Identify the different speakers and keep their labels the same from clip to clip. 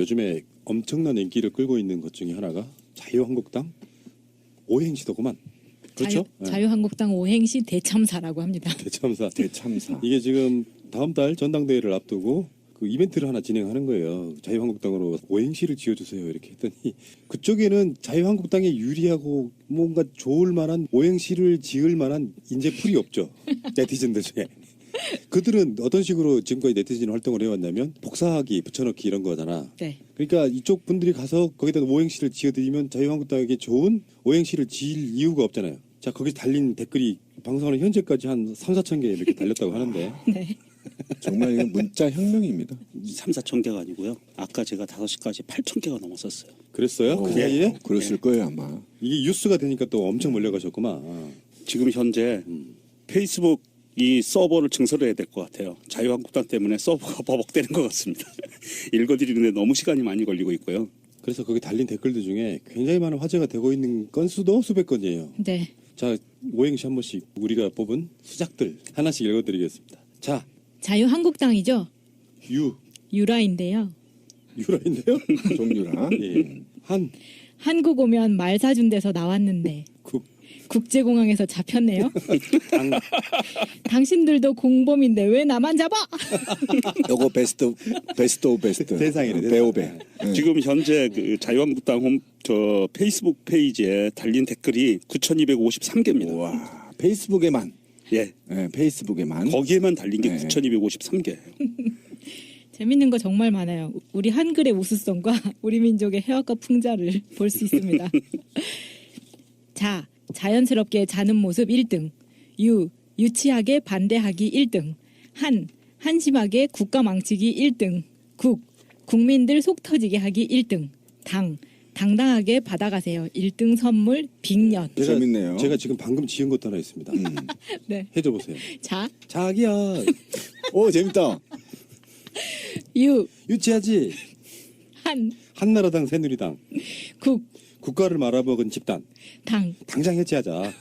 Speaker 1: 요즘에 엄청난 인기를 끌고 있는 것 중에 하나가 자유한국당 오행시더구만. 그렇죠?
Speaker 2: 자유한국당 오행시 대참사라고 합니다.
Speaker 1: 대참사.
Speaker 3: 대참사.
Speaker 1: 이게 지금 다음 달 전당대회를 앞두고 그 이벤트를 하나 진행하는 거예요. 자유한국당으로 오행시를 지어주세요. 이렇게 했더니 그쪽에는 자유한국당에 유리하고 뭔가 좋을 만한 오행시를 지을 만한 인재풀이 없죠. 네티즌들 중에. 그들은 어떤 식으로 지금까지 네티즌 활동을 해왔냐면 복사하기, 붙여넣기 이런 거잖아.
Speaker 2: 네.
Speaker 1: 그러니까 이쪽 분들이 가서 거기다 오행시를 지어드리면 자유한국당에게 좋은 오행시를 지을 이유가 없잖아요. 자, 거기 달린 댓글이 방송하는 현재까지 한 3, 4천 개 이렇게 달렸다고 하는데.
Speaker 2: 네.
Speaker 3: 정말 이건 문자 혁명입니다.
Speaker 4: 3, 4천 개가 아니고요. 아까 제가 5시까지 8천 개가 넘었었어요.
Speaker 1: 그랬어요? 그 사이에?
Speaker 3: 그랬을 거예요 아마.
Speaker 1: 이게 뉴스가 되니까 또 엄청 몰려가셨구만.
Speaker 4: 지금 현재 페이스북 이 서버를 증설해야 될 것 같아요. 자유한국당 때문에 서버가 버벅대는 것 같습니다. 읽어드리는데 너무 시간이 많이 걸리고 있고요.
Speaker 1: 그래서 거기 달린 댓글들 중에 굉장히 많은 화제가 되고 있는 건수도 수백 건이에요.
Speaker 2: 네.
Speaker 1: 자, 오행시 한 번씩 우리가 뽑은 수작들 하나씩 읽어드리겠습니다. 자,
Speaker 2: 자유한국당이죠.
Speaker 1: 유라인데요.
Speaker 2: 유라인데요.
Speaker 3: 종류라.
Speaker 1: 예.
Speaker 2: 한국 오면 말 사준 데서 나왔는데 국제공항에서 잡혔네요. 당신들도 공범인데 왜 나만 잡아?
Speaker 3: 요거 베스트 오브 베스트.
Speaker 1: 세상이네.
Speaker 3: 배우배.
Speaker 4: 지금 현재 그 자유한국당 페이스북 페이지에 달린 댓글이 9,253개입니다.
Speaker 3: 와, 페이스북에만.
Speaker 4: 예.
Speaker 3: 네, 페이스북에만.
Speaker 4: 거기에만 달린 게
Speaker 3: 네.
Speaker 4: 9,253개예요.
Speaker 2: 재밌는 거 정말 많아요. 우리 한글의 우수성과 우리 민족의 해학과 풍자를 볼 수 있습니다. 자, 자연스럽게 자는 모습 1등. 유치하게 반대하기 1등. 한심하게 국가 망치기 1등. 국민들 속 터지게 하기 1등. 당당하게 받아가세요. 1등 선물 빅년.
Speaker 3: 재밌네요.
Speaker 1: 제가 지금 방금 지은 것도 하나 있습니다.
Speaker 2: 네.
Speaker 1: 해줘 보세요. 자기야.
Speaker 3: 오, 재밌다.
Speaker 1: 유치하지. 한나라당 새누리당. 국가를 말아먹은 집단. 당장 해체하자.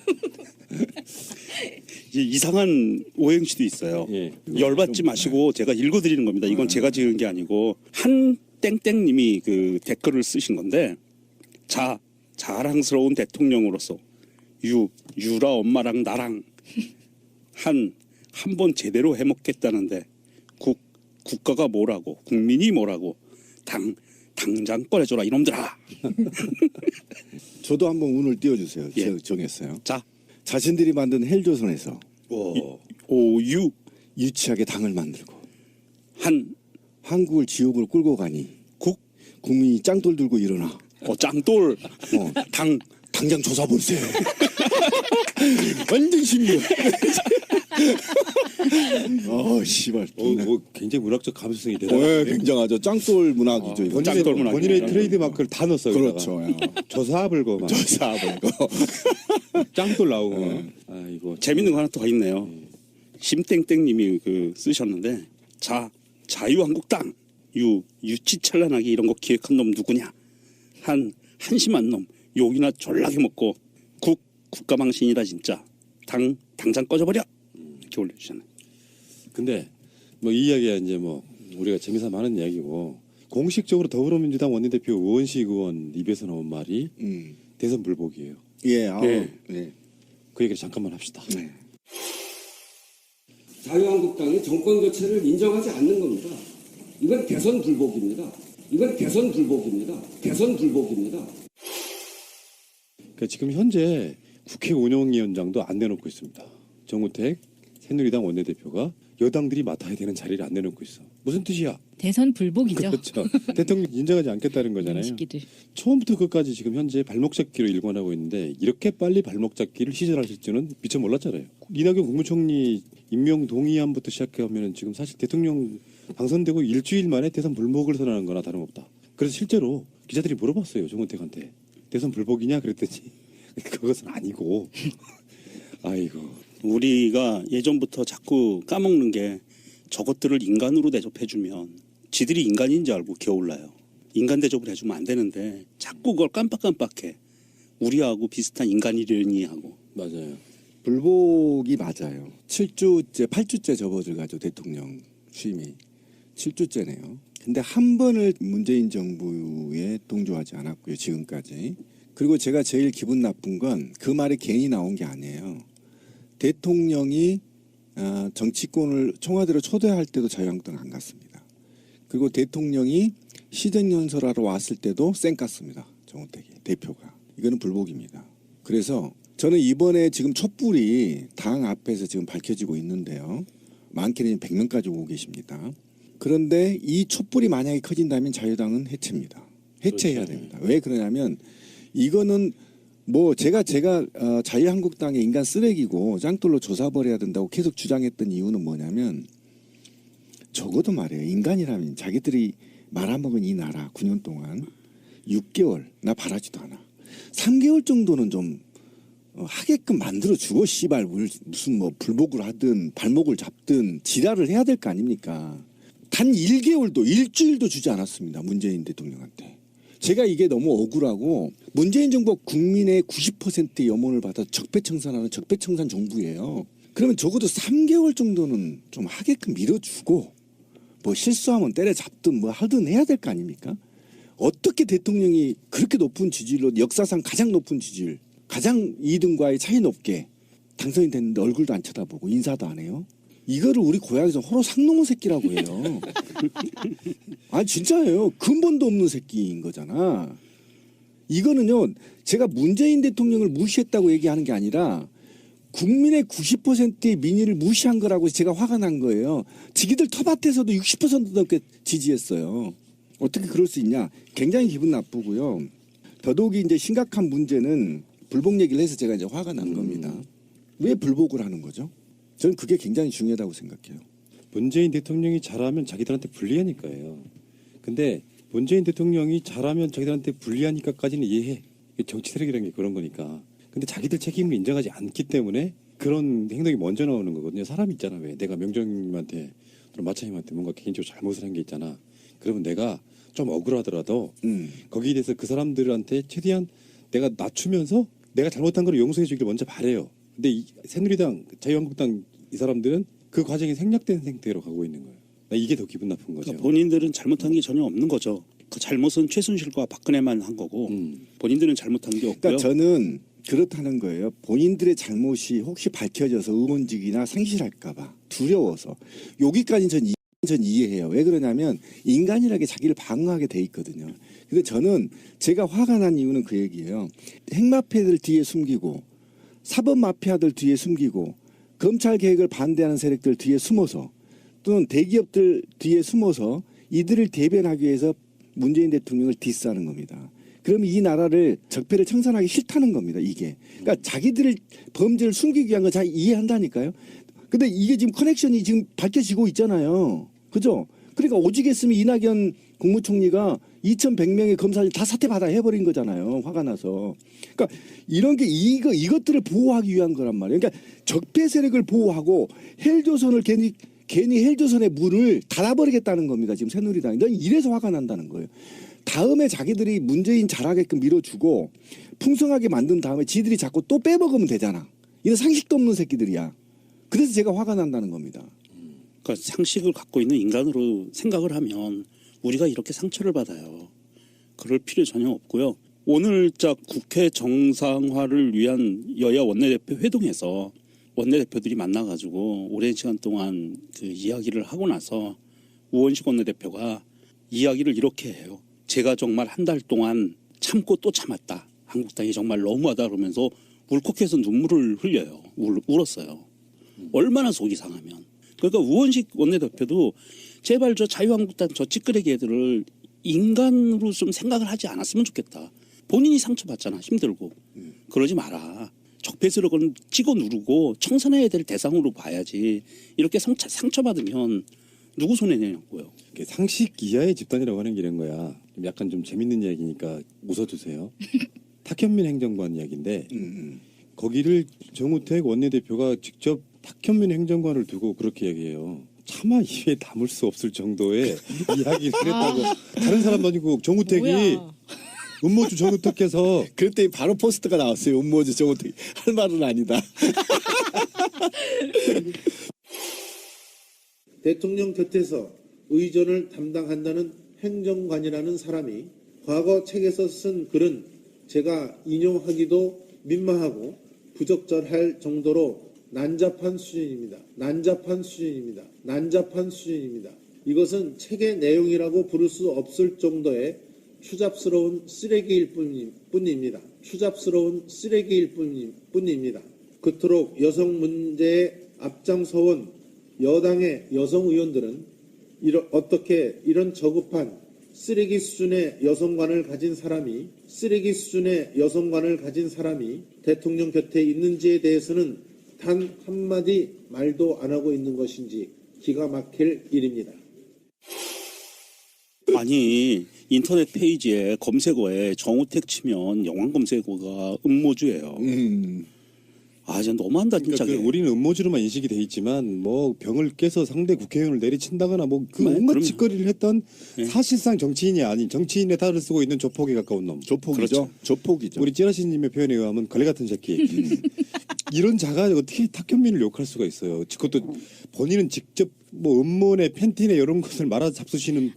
Speaker 4: 이상한 오행시도 있어요.
Speaker 1: 예.
Speaker 4: 열받지 마시고 제가 읽어드리는 겁니다. 이건 제가 지은 게 아니고 한 땡땡님이 그 댓글을 쓰신 건데 자랑스러운 대통령으로서 유라 엄마랑 나랑 한 번 제대로 해먹겠다는데 국가가 뭐라고 국민이 뭐라고 당장 꺼내줘라 이놈들아.
Speaker 3: 저도 한번 운을 띄워주세요.
Speaker 4: 예.
Speaker 3: 제가 정했어요.
Speaker 4: 자,
Speaker 3: 자신들이 만든 헬조선에서 유치하게 당을 만들고 한국을 지옥으로 끌고 가니 국민이 짱돌 들고 일어나.
Speaker 4: 짱돌.
Speaker 3: 당장 조사 보세요. 완전 신기해. 씨발.
Speaker 1: 굉장히 문학적 감수성이 대단해요.
Speaker 3: 네, 굉장하죠. 짱돌 문학이죠. 이거.
Speaker 1: 본인의 트레이드 마크를 다 넣었어요.
Speaker 3: 그렇죠.
Speaker 1: 조사불고 막.
Speaker 3: 조사불고.
Speaker 1: 짱돌 나오고. 이거
Speaker 4: 재밌는 거 하나 더 있네요. 심땡땡님이 쓰셨는데 자유한국당 유치찬란하게 이런 거 기획한 놈 누구냐? 한심한 놈 욕이나 졸라게 먹고 국가망신이다 진짜. 당장 꺼져버려. 이렇게 올려주잖아요.
Speaker 1: 근데 이 이야기가 이제 우리가 재미삼아 하는 이야기고 공식적으로 더불어민주당 원내대표 우원식 의원 입에서 나온 말이 대선 불복이에요.
Speaker 3: 예.
Speaker 4: 네.
Speaker 1: 그 얘기를 잠깐만 합시다.
Speaker 3: 네.
Speaker 5: 자유한국당이 정권 교체를 인정하지 않는 겁니다. 이건 대선 불복입니다.
Speaker 1: 그러니까 지금 현재 국회 운영위원장도 안 내놓고 있습니다. 정우택 새누리당 원내대표가 여당들이 맡아야 되는 자리를 안 내놓고 있어. 무슨 뜻이야?
Speaker 2: 대선 불복이죠.
Speaker 1: 그렇죠. 대통령 인정하지 않겠다는 거잖아요.
Speaker 2: 시기들.
Speaker 1: 처음부터 끝까지 지금 현재 발목 잡기로 일관하고 있는데 이렇게 빨리 발목 잡기를 시전하실 줄은 미처 몰랐잖아요. 이낙연 국무총리 임명 동의안부터 시작하면 지금 사실 대통령 당선되고 일주일 만에 대선 불복을 선언하는 거나 다름없다. 그래서 실제로 기자들이 물어봤어요. 정우택한테. 대선 불복이냐 그랬더니 그것은 아니고. 아이고.
Speaker 4: 우리가 예전부터 자꾸 까먹는 게 저것들을 인간으로 대접해주면 지들이 인간인지 알고 개울라요. 인간 대접을 해주면 안 되는데 자꾸 그걸 깜빡깜빡해. 우리하고 비슷한 인간이려니 하고.
Speaker 1: 맞아요.
Speaker 3: 불복이 맞아요. 7주째, 8주째 접어들가지고 대통령 취임이 7주째네요. 근데 한 번을 문재인 정부에 동조하지 않았고요, 지금까지. 그리고 제가 제일 기분 나쁜 건 그 말이 괜히 나온 게 아니에요. 대통령이 정치권을 청와대로 초대할 때도 자유한국당 안 갔습니다. 그리고 대통령이 시정연설하러 왔을 때도 쌩 깠습니다. 정우택이 대표가. 이거는 불복입니다. 그래서 저는 이번에 지금 촛불이 당 앞에서 지금 밝혀지고 있는데요. 많게는 100명까지 오고 계십니다. 그런데 이 촛불이 만약에 커진다면 자유당은 해체입니다. 해체해야 됩니다. 왜 그러냐면 이거는 뭐 제가 자유한국당의 인간 쓰레기고 짱돌로 조사버려야 된다고 계속 주장했던 이유는 뭐냐면 적어도 말이에요. 인간이라면 자기들이 말아먹은 이 나라 9년 동안 6개월 나 바라지도 않아. 3개월 정도는 좀 하게끔 만들어주고 씨발 무슨 뭐 불복을 하든 발목을 잡든 지랄을 해야 될 거 아닙니까. 단 1개월도 일주일도 주지 않았습니다. 문재인 대통령한테. 제가 이게 너무 억울하고 문재인 정부가 국민의 90%의 염원을 받아 적폐청산하는 적폐청산 정부예요. 그러면 적어도 3개월 정도는 좀 하게끔 밀어주고 뭐 실수하면 때려잡든 뭐 하든 해야 될 거 아닙니까? 어떻게 대통령이 그렇게 높은 지지율로 역사상 가장 높은 지지율 가장 2등과의 차이 높게 당선이 됐는데 얼굴도 안 쳐다보고 인사도 안 해요? 이거를 우리 고향에서 호로 상놈의 새끼라고 해요. 아니 진짜예요. 근본도 없는 새끼인 거잖아. 이거는요. 제가 문재인 대통령을 무시했다고 얘기하는 게 아니라 국민의 90%의 민의를 무시한 거라고 제가 화가 난 거예요. 지기들 텃밭에서도 60% 넘게 지지했어요. 어떻게 그럴 수 있냐. 굉장히 기분 나쁘고요. 더더욱이 이제 심각한 문제는 불복 얘기를 해서 제가 이제 화가 난 겁니다. 왜 불복을 하는 거죠? 저는 그게 굉장히 중요하다고 생각해요.
Speaker 1: 문재인 대통령이 잘하면 자기들한테 불리하니까요. 근데 문재인 대통령이 잘하면 자기들한테 불리하니까까지는 이해해. 정치 세력이라는 게 그런 거니까. 근데 자기들 책임을 인정하지 않기 때문에 그런 행동이 먼저 나오는 거거든요. 사람 있잖아. 왜 내가 명정님한테 마차님한테 뭔가 개인적으로 잘못을 한 게 있잖아. 그러면 내가 좀 억울하더라도 거기에 대해서 그 사람들한테 최대한 내가 낮추면서 내가 잘못한 걸 용서해 주기를 먼저 바래요. 근데 이 새누리당, 자유한국당 이 사람들은 그 과정이 생략된 상태로 가고 있는 거예요. 이게 더 기분 나쁜 거죠.
Speaker 4: 그러니까 본인들은 잘못한 게 전혀 없는 거죠. 그 잘못은 최순실과 박근혜만 한 거고 본인들은 잘못한 게 없고요.
Speaker 3: 그러니까 저는 그렇다는 거예요. 본인들의 잘못이 혹시 밝혀져서 의원직이나 상실할까 봐 두려워서. 여기까지는 전 이해해요. 왜 그러냐면 인간이라게 자기를 방어하게 돼 있거든요. 근데 저는 제가 화가 난 이유는 그 얘기예요. 핵마피아들 뒤에 숨기고 사법마피아들 뒤에 숨기고 검찰 개혁을 반대하는 세력들 뒤에 숨어서 또는 대기업들 뒤에 숨어서 이들을 대변하기 위해서 문재인 대통령을 디스하는 겁니다. 그럼 이 나라를 적폐를 청산하기 싫다는 겁니다. 이게. 그러니까 자기들을 범죄를 숨기기 위한 건 잘 이해한다니까요. 근데 이게 지금 커넥션이 지금 밝혀지고 있잖아요. 그죠? 그러니까 오직 했으면 이낙연 국무총리가 2,100명의 검사를 다 사퇴받아 해버린 거잖아요. 화가 나서. 그러니까 이런 게 이것들을 보호하기 위한 거란 말이에요. 그러니까 적폐 세력을 보호하고 헬조선을 괜히 헬조선의 문을 닫아버리겠다는 겁니다. 지금 새누리당이. 넌 이래서 화가 난다는 거예요. 다음에 자기들이 문재인 잘하게끔 밀어주고 풍성하게 만든 다음에 지들이 자꾸 또 빼먹으면 되잖아. 이런 상식도 없는 새끼들이야. 그래서 제가 화가 난다는 겁니다.
Speaker 4: 그러니까 상식을 갖고 있는 인간으로 생각을 하면 우리가 이렇게 상처를 받아요. 그럴 필요 전혀 없고요. 오늘자 국회 정상화를 위한 여야 원내대표 회동에서 원내대표들이 만나가지고 오랜 시간 동안 그 이야기를 하고 나서 우원식 원내대표가 이야기를 이렇게 해요. 제가 정말 한 달 동안 참고 또 참았다. 한국당이 정말 너무하다 그러면서 울컥해서 눈물을 흘려요. 울었어요. 얼마나 속이 상하면. 그러니까 우원식 원내대표도 제발 저 자유한국당 저 찌끄레기 애들을 인간으로 좀 생각을 하지 않았으면 좋겠다. 본인이 상처받잖아. 힘들고. 그러지 마라. 적폐스러운 찍어 누르고 청산해야 될 대상으로 봐야지. 이렇게 상처받으면 누구 손해 내냐고요.
Speaker 1: 상식 이하의 집단이라고 하는 게 이런 거야. 약간 좀 재밌는 이야기니까 웃어주세요. 탁현민 행정관 이야기인데 거기를 정우택 원내대표가 직접 탁현민 행정관을 두고 그렇게 얘기해요. 차마 입에 담을 수 없을 정도의 이야기를 했다고. 다른 사람도 아니고 정우택이
Speaker 2: 뭐야.
Speaker 1: 음모주 정우택께서
Speaker 3: 그때 바로 포스트가 나왔어요. 음모주 정우택. 할 말은 아니다.
Speaker 6: 대통령 곁에서 의전을 담당한다는 행정관이라는 사람이 과거 책에서 쓴 글은 제가 인용하기도 민망하고 부적절할 정도로 난잡한 수준입니다. 난잡한 수준입니다. 난잡한 수준입니다. 이것은 책의 내용이라고 부를 수 없을 정도의 추잡스러운 쓰레기일 뿐입니다. 추잡스러운 쓰레기일 뿐입니다. 그토록 여성 문제에 앞장서온 여당의 여성 의원들은 어떻게 이런 저급한 쓰레기 수준의 여성관을 가진 사람이 대통령 곁에 있는지에 대해서는 단 한마디 말도 안 하고 있는 것인지 기가 막힐 일입니다.
Speaker 4: 아니 인터넷 페이지에 검색어에 정우택 치면 영화 검색어가 음모주예요. 아, 진짜 너무한다 진짜.
Speaker 1: 그러니까 우리는 음모주로만 인식이 돼 있지만 뭐 병을 깨서 상대 국회의원을 내리친다거나 뭐 그
Speaker 4: 네,
Speaker 1: 온갖
Speaker 4: 그럼요.
Speaker 1: 짓거리를 했던
Speaker 4: 네.
Speaker 1: 사실상 정치인이 아닌 정치인의 탈을 쓰고 있는 조폭에 가까운 놈.
Speaker 3: 조폭이죠. 조폭이죠.
Speaker 1: 우리 찌라시님의 표현에 의하면 걸레 같은 새끼. 이런 자가 어떻게 탁현민을 욕할 수가 있어요. 그것도 본인은 직접 뭐 음모네 팬티네 이런 것을 말아 잡수시는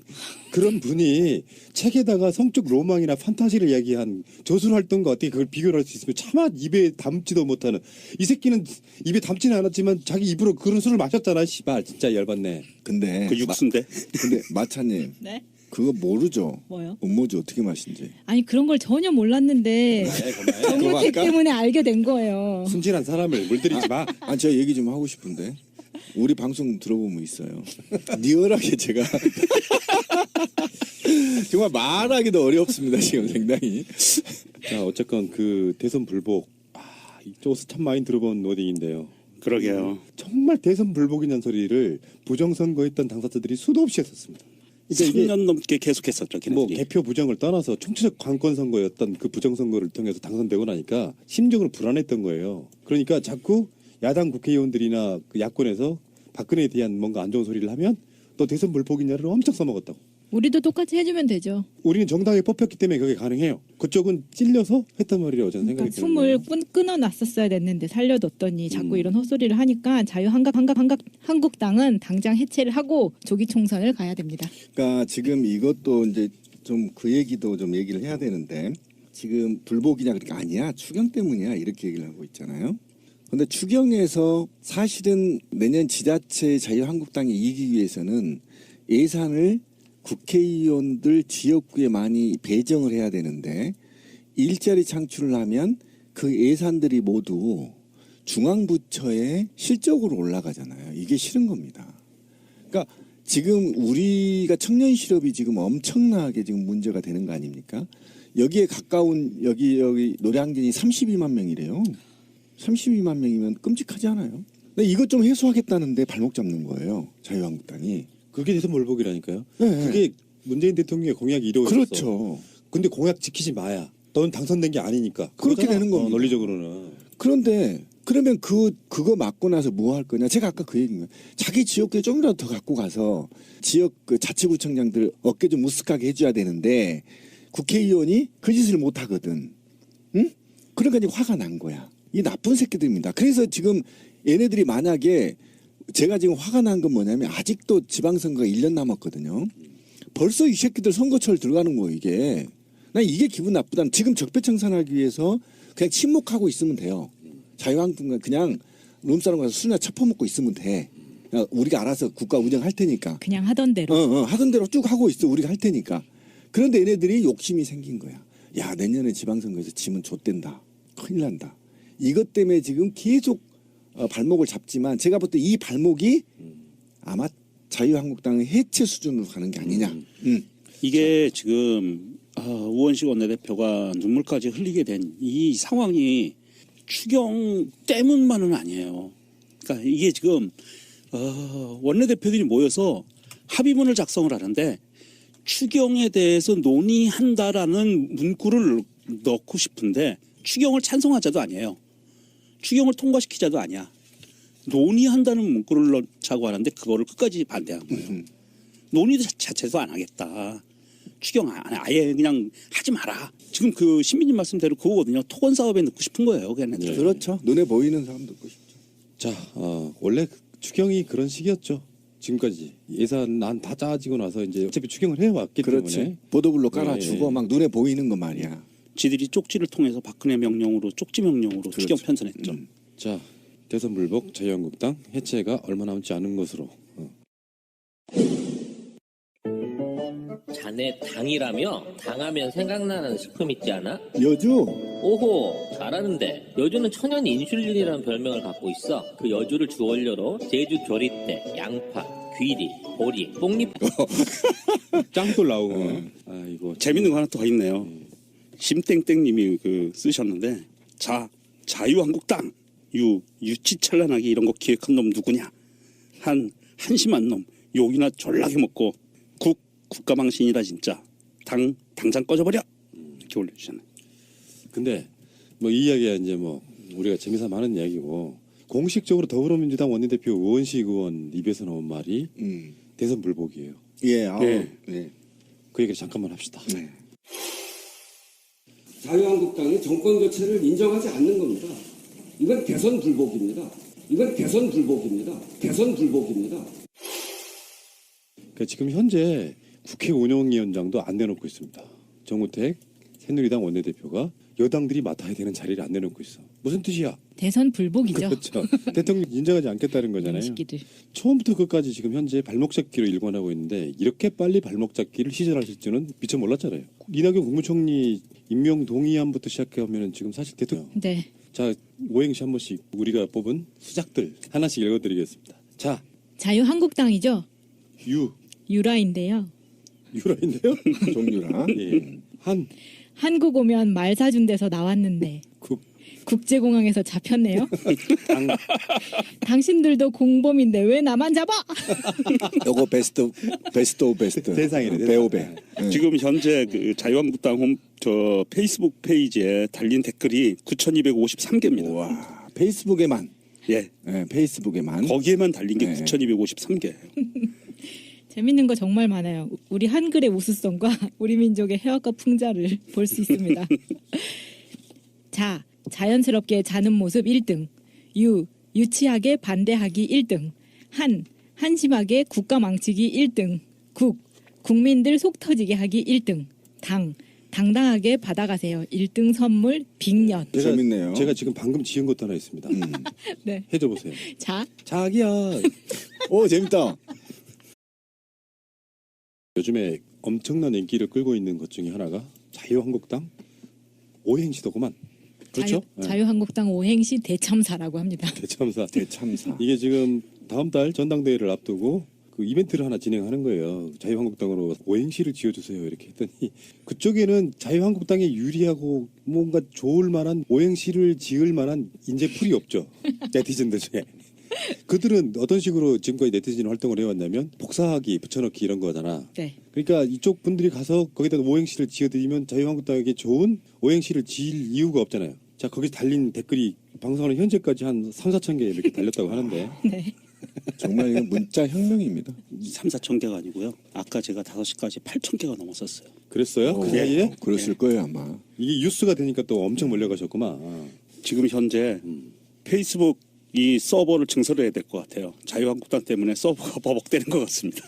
Speaker 1: 그런 분이 책에다가 성적 로망이나 판타지를 이야기한 저술 활동과 어떻게 그걸 비교를 할 수 있으면 차마 입에 담지도 못하는 이 새끼는 입에 담지는 않았지만 자기 입으로 그런 술을 마셨잖아. 씨발 진짜 열받네.
Speaker 3: 근데
Speaker 4: 그 육수인데.
Speaker 3: 근데 마차님
Speaker 2: 네?
Speaker 3: 그거 모르죠.
Speaker 2: 뭐요?
Speaker 3: 음모주 어떻게 마신지.
Speaker 2: 아니 그런 걸 전혀 몰랐는데 정우택
Speaker 3: 할까?
Speaker 2: 때문에 알게 된 거예요.
Speaker 1: 순진한 사람을 물들이지 마.
Speaker 3: 아, 제가 얘기 좀 하고 싶은데 우리 방송 들어보면 있어요. 리얼하게 제가 정말 말하기도 어렵습니다. 지금 상당히.
Speaker 1: 자 어쨌건 그 대선 불복 이쪽에서 참 많이 들어본 워딩인데요.
Speaker 4: 그러게요.
Speaker 1: 정말 대선 불복이냐는 소리를 부정선거했던 당사자들이 수도 없이 했었습니다. 그러니까 이게
Speaker 4: 3년 넘게 계속했었죠. 걔네들이.
Speaker 1: 뭐 개표 부정을 떠나서 총체적 관권 선거였던 그 부정 선거를 통해서 당선되고 나니까 심적으로 불안했던 거예요. 그러니까 자꾸 야당 국회의원들이나 그 야권에서 박근혜에 대한 뭔가 안 좋은 소리를 하면 또 대선 불복이냐를 엄청 써먹었다고.
Speaker 2: 우리도 똑같이 해주면 되죠.
Speaker 1: 우리는 정당에 뽑혔기 때문에 그게 가능해요. 그쪽은 찔려서 했단 말이에요. 저는
Speaker 2: 그러니까
Speaker 1: 생각이 드는 거예요.
Speaker 2: 숨을 끊어놨었어야 됐는데 살려뒀더니 자꾸 이런 헛소리를 하니까 자유한국당은 당장 해체를 하고 조기 총선을 가야 됩니다.
Speaker 3: 그러니까 지금 이것도 이제 좀 그 얘기도 좀 얘기를 해야 되는데 지금 불복이냐 그러니까 아니야 추경 때문이야 이렇게 얘기를 하고 있잖아요. 그런데 추경에서 사실은 내년 지자체 자유한국당이 이기기 위해서는 예산을 국회의원들 지역구에 많이 배정을 해야 되는데 일자리 창출을 하면 그 예산들이 모두 중앙부처에 실적으로 올라가잖아요. 이게 싫은 겁니다. 그러니까 지금 우리가 청년 실업이 지금 엄청나게 지금 문제가 되는 거 아닙니까? 여기에 가까운 여기 노량진이 32만 명이래요. 32만 명이면 끔찍하지 않아요? 근데 이것 좀 해소하겠다는데 발목 잡는 거예요. 자유한국당이.
Speaker 1: 그게 대선 불복이라니까요.
Speaker 3: 네.
Speaker 1: 그게 문재인 대통령의 공약이 이루어졌어.
Speaker 3: 그렇죠.
Speaker 1: 근데 공약 지키지 마야. 너는 당선된 게 아니니까.
Speaker 3: 그렇게
Speaker 1: 그거잖아.
Speaker 3: 되는 겁니다.
Speaker 1: 논리적으로는.
Speaker 3: 그런데 그러면 그거 맞고 나서 뭐 할 거냐? 제가 아까 그 얘기인 거예요. 자기 지역구에 좀이라도 더 갖고 가서 지역 그 자치구청장들 어깨 좀 무쓱하게 해줘야 되는데 국회의원이 그 짓을 못 하거든. 응? 그러니까 이제 화가 난 거야. 이 나쁜 새끼들입니다. 그래서 지금 얘네들이 만약에 제가 지금 화가 난 건 뭐냐면 아직도 지방선거가 1년 남았거든요. 벌써 이 새끼들 선거철 들어가는 거예요, 이게. 난 이게 기분 나쁘다. 지금 적폐청산하기 위해서 그냥 침묵하고 있으면 돼요. 자유한국당 그냥 룸사롱 가서 술이나 처퍼먹고 있으면 돼. 그냥 우리가 알아서 국가 운영할 테니까.
Speaker 2: 그냥 하던 대로.
Speaker 3: 하던 대로 쭉 하고 있어. 우리가 할 테니까. 그런데 얘네들이 욕심이 생긴 거야. 야, 내년에 지방선거에서 지면 좆된다. 큰일 난다. 이것 때문에 지금 계속 발목을 잡지만 제가 볼 때 이 발목이 아마 자유한국당의 해체 수준으로 가는 게 아니냐.
Speaker 4: 이게 지금 우원식 원내대표가 눈물까지 흘리게 된 이 상황이 추경 때문만은 아니에요. 그러니까 이게 지금 원내대표들이 모여서 합의문을 작성을 하는데 추경에 대해서 논의한다라는 문구를 넣고 싶은데 추경을 찬성하자도 아니에요. 추경을 통과시키자도 아니야. 논의한다는 문구를 넣자고 하는데 그거를 끝까지 반대한 거예요. 논의 자체도 안 하겠다. 추경 아예 그냥 하지 마라. 지금 그 신민님 말씀대로 그거거든요. 토건 사업에 넣고 싶은 거예요. 걔네들.
Speaker 3: 그렇죠. 눈에 보이는 사람 듣고 싶죠.
Speaker 1: 자, 원래 추경이 그런 식이었죠. 지금까지 예산 안 다 짜지고 나서 이제 어차피 추경을 해왔기
Speaker 3: 그렇지.
Speaker 1: 때문에
Speaker 3: 보도블록 깔아주고
Speaker 1: 네.
Speaker 3: 막 눈에 보이는 거 말이야.
Speaker 4: 지들이 쪽지를 통해서 박근혜 명령으로 쪽지 명령으로 추경 편성했죠.
Speaker 1: 자 대선 불복 자유한국당 해체가 얼마 남지 않은 것으로
Speaker 7: 자네 당이라며? 당하면 생각나는 식품 있지 않아?
Speaker 3: 여주
Speaker 7: 오호, 잘하는데. 여주는 천연 인슐린이라는 별명을 갖고 있어. 그 여주를 주 원료로 제주 조리대, 양파, 귀리, 보리, 뽕잎
Speaker 1: 짱돌 나오고 아이고
Speaker 4: 재밌는 거 하나 더 있네요. 심땡땡님이 그 쓰셨는데 자유한국당 유치찬란하게 이런 거 기획한 놈 누구냐? 한심한 놈 욕이나 졸라게 먹고 국가망신이다 진짜. 당장 꺼져버려. 이렇게 올려주셨네.
Speaker 1: 근데 뭐 이 이야기가 이제 뭐 우리가 재미삼아 하는 이야기고 공식적으로 더불어민주당 원내대표 우원식 의원 입에서 나온 말이 대선 불복이에요.
Speaker 3: 예, 아우,
Speaker 4: 네.
Speaker 3: 네.
Speaker 1: 그 얘기를 잠깐만 합시다.
Speaker 3: 네.
Speaker 5: 자유한국당이 정권 교체를 인정하지 않는 겁니다. 이건 대선 불복입니다. 이건 대선 불복입니다. 대선 불복입니다.
Speaker 1: 그러니까 지금 현재 국회 운영위원장도 안 내놓고 있습니다. 정우택 새누리당 원내대표가 여당들이 맡아야 되는 자리를 안 내놓고 있어. 무슨 뜻이야?
Speaker 2: 대선 불복이죠.
Speaker 1: 그렇죠. 대통령 인정하지 않겠다는 거잖아요.
Speaker 2: 시기들.
Speaker 1: 처음부터 끝까지 지금 현재 발목 잡기로 일관하고 있는데 이렇게 빨리 발목 잡기를 시전하실 줄은 미처 몰랐잖아요. 이낙연 국무총리 임명 동의안부터 시작하면 지금 사실 대통령.
Speaker 2: 네.
Speaker 1: 자 오행시 한 번씩 우리가 뽑은 수작들 하나씩 읽어드리겠습니다. 자
Speaker 2: 자유한국당이죠.
Speaker 1: 유라인데요.
Speaker 2: 유라인데요.
Speaker 3: 종류라.
Speaker 1: 예.
Speaker 2: 한국 오면 말 사준 데서 나왔는데 국제공항에서 잡혔네요. 당신들도 공범인데 왜 나만 잡아?
Speaker 3: 요거 베스트 오브 베스트.
Speaker 1: 세상이네.
Speaker 3: 배우배.
Speaker 4: 지금 현재 그 자유한국당 저 페이스북 페이지에 달린 댓글이 9,253개입니다.
Speaker 3: 와, 페이스북에만.
Speaker 4: 예.
Speaker 3: 네, 페이스북에만.
Speaker 4: 거기에만 달린 게
Speaker 3: 네.
Speaker 4: 9,253개예요.
Speaker 2: 재밌는 거 정말 많아요. 우리 한글의 우수성과 우리 민족의 해학과 풍자를 볼 수 있습니다. 자, 자연스럽게 자는 모습 1등. 유치하게 반대하기 1등. 한심하게 국가 망치기 1등. 국민들 속 터지게 하기 1등. 당당하게 받아가세요. 1등 선물 빅년.
Speaker 3: 재밌네요.
Speaker 1: 제가 지금 방금 지은 것도 하나 있습니다.
Speaker 2: 네.
Speaker 1: 해줘 보세요. 자기야.
Speaker 3: 오, 재밌다.
Speaker 1: 요즘에 엄청난 인기를 끌고 있는 것 중에 하나가 자유한국당 오행시더구만. 그렇죠?
Speaker 2: 자유한국당 오행시 대참사라고 합니다.
Speaker 1: 대참사.
Speaker 3: 대참사.
Speaker 1: 이게 지금 다음 달 전당대회를 앞두고 그 이벤트를 하나 진행하는 거예요. 자유한국당으로 오행시를 지어주세요. 이렇게 했더니 그쪽에는 자유한국당에 유리하고 뭔가 좋을 만한 오행시를 지을 만한 인재풀이 없죠. 네티즌들 중에. 그들은 어떤 식으로 지금까지 네티즌 활동을 해왔냐면 복사하기, 붙여넣기 이런 거잖아.
Speaker 2: 네.
Speaker 1: 그러니까 이쪽 분들이 가서 거기다 오행시를 지어드리면 자유한국당에게 좋은 오행시를 지을 이유가 없잖아요. 자, 거기 달린 댓글이 방송하는 현재까지 한 3, 4천 개 이렇게 달렸다고 하는데.
Speaker 2: 네.
Speaker 3: 정말 이건 문자 혁명입니다.
Speaker 4: 3, 4천 개가 아니고요. 아까 제가 5시까지 8천 개가 넘었었어요.
Speaker 1: 그랬어요? 그 사이에?
Speaker 3: 그랬을 거예요, 아마.
Speaker 1: 이게 뉴스가 되니까 또 엄청 몰려가셨구만.
Speaker 4: 지금 현재 페이스북 이 서버를 증설해야 될 것 같아요. 자유한국당 때문에 서버가 버벅대는 것 같습니다.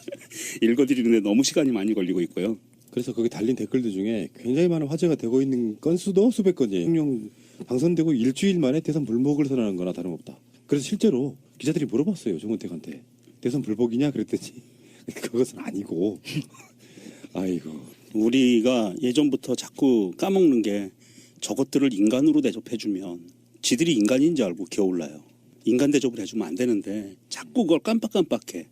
Speaker 4: 읽어드리는데 너무 시간이 많이 걸리고 있고요.
Speaker 1: 그래서 거기 달린 댓글들 중에 굉장히 많은 화제가 되고 있는 건수도 수백 건이에요. 대통령 당선되고 일주일 만에 대선 불복을 선언한 거나 다름없다. 그래서 실제로 기자들이 물어봤어요. 정우택한테. 대선 불복이냐 그랬더니 그것은 아니고. 아이고.
Speaker 4: 우리가 예전부터 자꾸 까먹는 게 저것들을 인간으로 대접해주면 지들이 인간인 줄 알고 기어올라요. 인간 대접을 해주면 안 되는데 자꾸 그걸 깜빡깜빡해.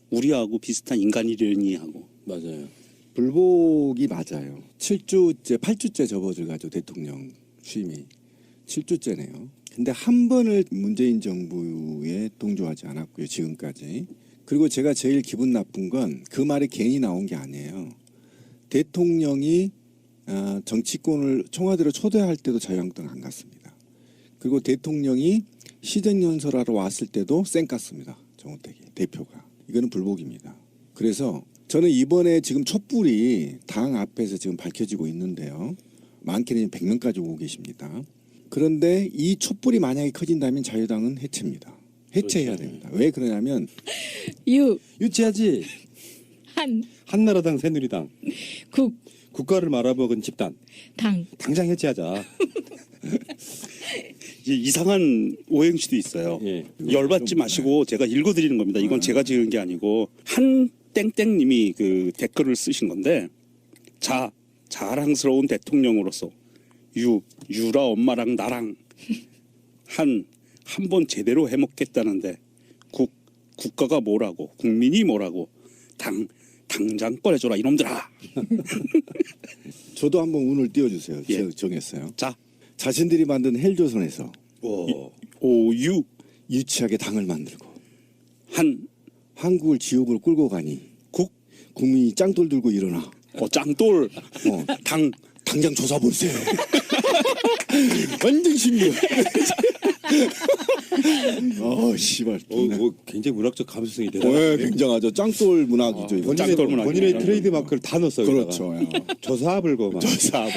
Speaker 4: 우리하고 비슷한 인간이려니 하고.
Speaker 1: 맞아요.
Speaker 3: 불복이 맞아요. 7주째, 8주째 접어들가지고 대통령 취임이 7주째네요. 근데 한 번을 문재인 정부에 동조하지 않았고요. 지금까지. 그리고 제가 제일 기분 나쁜 건 그 말이 괜히 나온 게 아니에요. 대통령이 정치권을 청와대로 초대할 때도 자유한국당 안 갔습니다. 그리고 대통령이 시정연설하러 왔을 때도 쌩 깠습니다. 정우택이 대표가. 이거는 불복입니다. 그래서 저는 이번에 지금 촛불이 당 앞에서 지금 밝혀지고 있는데요. 많게는 100명까지 오고 계십니다. 그런데 이 촛불이 만약에 커진다면 자유당은 해체입니다. 해체해야 됩니다. 왜 그러냐면
Speaker 2: 유,
Speaker 1: 유치하지.
Speaker 2: 한,
Speaker 1: 한나라당, 새누리당,
Speaker 2: 국,
Speaker 1: 국가를 말아먹은 집단
Speaker 2: 당.
Speaker 1: 당장 해체하자.
Speaker 4: 이제 이상한 오행시도 있어요.
Speaker 1: 예.
Speaker 4: 열받지 마시고 제가 읽어드리는 겁니다. 이건 제가 지은 게 아니고 한 땡땡님이 그 댓글을 쓰신 건데 자랑스러운 대통령으로서 유라 엄마랑 나랑 한 번 제대로 해먹겠다는데 국가가 뭐라고 국민이 뭐라고 당장 꺼내줘라 이놈들아.
Speaker 3: 저도 한번 운을 띄워주세요.
Speaker 4: 예.
Speaker 3: 제가 정했어요.
Speaker 4: 자
Speaker 3: 자신들이 만든 헬조선에서
Speaker 4: 오유
Speaker 3: 유치하게 당을 만들고
Speaker 4: 한
Speaker 3: 한국을 지옥으로 끌고 가니 국민이 짱돌 들고 일어나
Speaker 4: 짱돌
Speaker 3: 당장 조사볼세. 완전 신기해. 씨발.
Speaker 1: 뭐 굉장히 문학적 감수성이 대단해.
Speaker 3: 굉장하죠. 짱돌 문학이죠. 이거.
Speaker 4: 짱돌 문학이네.
Speaker 1: 본인의 트레이드 마크를 다 넣었어요.
Speaker 3: 그렇죠.
Speaker 1: 조사불고 막.
Speaker 3: 조사불.